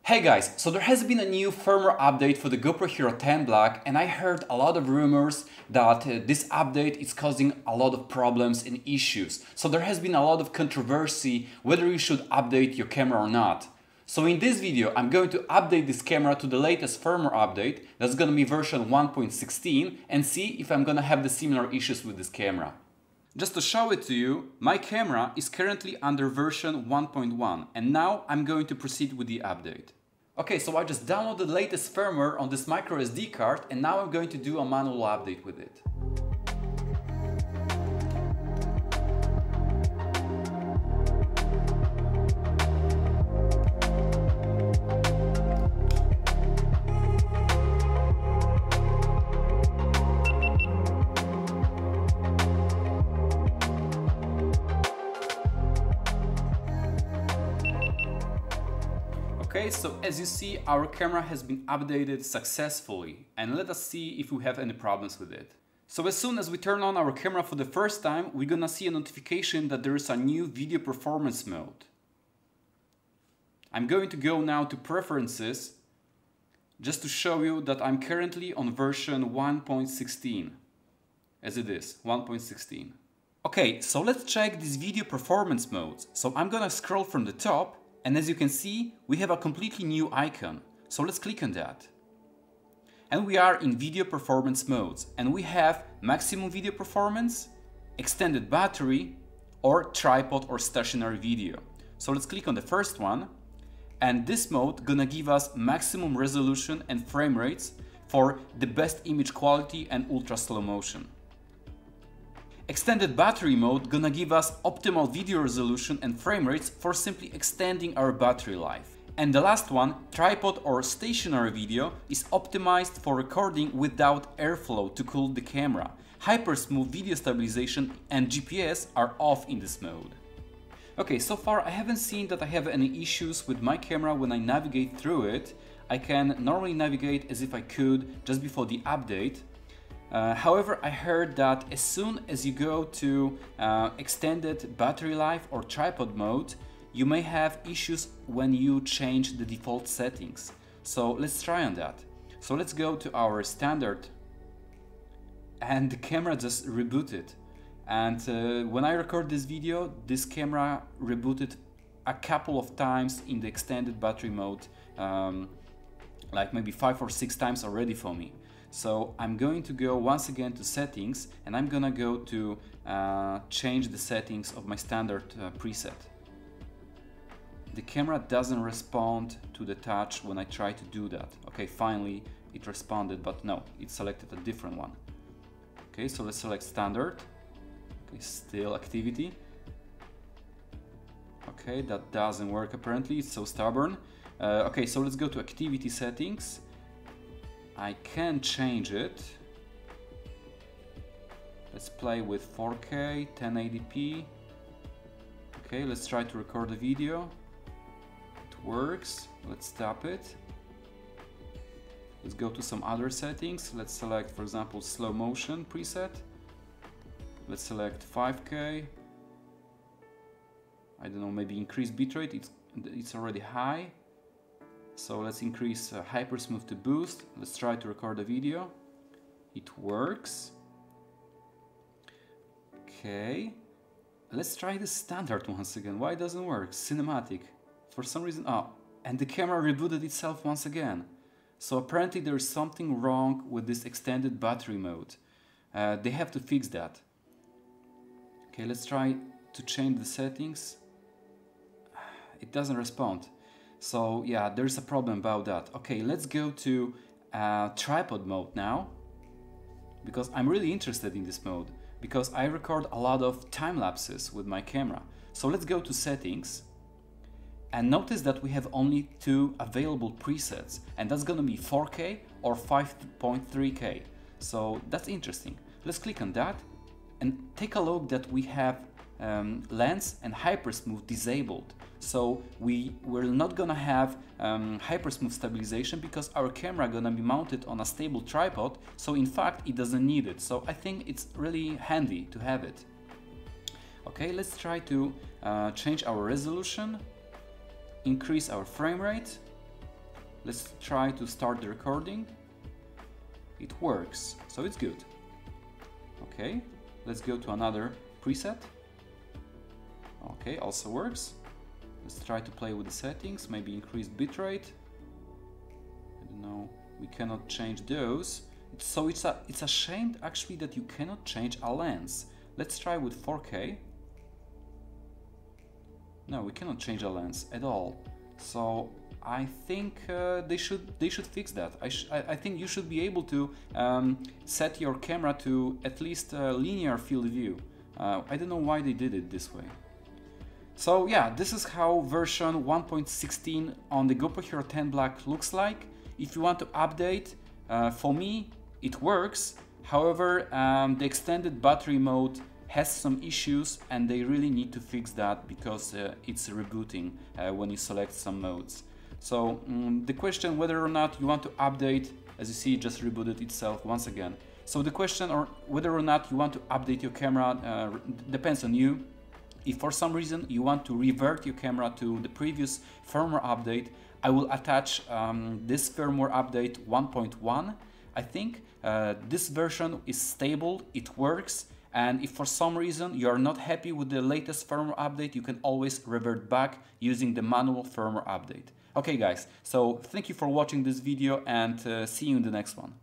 Hey guys, so there has been a new firmware update for the GoPro Hero 10 Black, and I heard a lot of rumors that this update is causing a lot of problems and issues. So there has been a lot of controversy whether you should update your camera or not. So in this video I'm going to update this camera to the latest firmware update, that's gonna be version 1.16, and see if I'm gonna have the similar issues with this camera. Just to show it to you, my camera is currently under version 1.1, and now I'm going to proceed with the update. Okay, so I just downloaded the latest firmware on this micro SD card, and now I'm going to do a manual update with it. Okay, so as you see, our camera has been updated successfully, and let us see if we have any problems with it. So as soon as we turn on our camera for the first time, we're gonna see a notification that there is a new video performance mode. I'm going to go now to preferences just to show you that I'm currently on version 1.16, as it is, 1.16. Okay, so let's check these video performance modes. So I'm gonna scroll from the top, and as you can see, we have a completely new icon. So let's click on that. And we are in video performance modes. And we have maximum video performance, extended battery, or tripod or stationary video. So let's click on the first one. And this mode gonna give us maximum resolution and frame rates for the best image quality and ultra slow motion. Extended battery mode gonna give us optimal video resolution and frame rates for simply extending our battery life. And the last one, tripod or stationary video, is optimized for recording without airflow to cool the camera. Hypersmooth video stabilization and GPS are off in this mode. Okay, so far I haven't seen that I have any issues with my camera when I navigate through it. I can normally navigate as if I could just before the update. However, I heard that as soon as you go to extended battery life or tripod mode, you may have issues when you change the default settings. So let's try on that. So let's go to our standard, and the camera just rebooted. And when I record this video, this camera rebooted a couple of times in the extended battery mode, like maybe 5 or 6 times already for me. So I'm going to go once again to settings, and I'm gonna go to change the settings of my standard preset. The camera doesn't respond to the touch when I try to do that. Okay, finally it responded, but no, it selected a different one. Okay, so let's select standard. Okay, still activity. Okay, that doesn't work apparently, it's so stubborn. Okay, so let's go to activity settings. I can change it. Let's play with 4K, 1080p. Okay, let's try to record a video. It works. Let's stop it. Let's go to some other settings. Let's select, for example, slow motion preset. Let's select 5K. I don't know, maybe increase bitrate. It's already high. So let's increase hypersmooth to boost. Let's try to record a video. It works. Okay. Let's try the standard once again. Why it doesn't work? Cinematic. For some reason, oh, and the camera rebooted itself once again. So apparently there is something wrong with this extended battery mode. They have to fix that. Okay, let's try to change the settings. It doesn't respond. So yeah, there's a problem about that. Okay, let's go to tripod mode now, because I'm really interested in this mode, because I record a lot of time lapses with my camera. So let's go to settings, and notice that we have only 2 available presets, and that's gonna be 4K or 5.3K. So that's interesting. Let's click on that and take a look that we have lens and hypersmooth disabled. So we're not gonna have hypersmooth stabilization because our camera gonna be mounted on a stable tripod, so in fact it doesn't need it. So I think it's really handy to have it. Okay, let's try to change our resolution, increase our frame rate, Let's try to start the recording. It works, so it's good. Okay, let's go to another preset. Okay, also works. Let's try to play with the settings, maybe increase bitrate. I don't know, we cannot change those. So it's a shame actually that you cannot change a lens. Let's try with 4K. No, we cannot change a lens at all. So I think they should fix that. I think you should be able to set your camera to at least a linear field of view. I don't know why they did it this way. So yeah, this is how version 1.16 on the GoPro Hero 10 Black looks like. If you want to update, for me it works. However, the extended battery mode has some issues and they really need to fix that because it's rebooting when you select some modes. So the question whether or not you want to update, as you see, it just rebooted itself once again. So the question whether or not you want to update your camera depends on you. If for some reason you want to revert your camera to the previous firmware update, I will attach this firmware update 1.1. I think this version is stable, it works, and if for some reason you are not happy with the latest firmware update, you can always revert back using the manual firmware update. Okay guys, so thank you for watching this video and see you in the next one.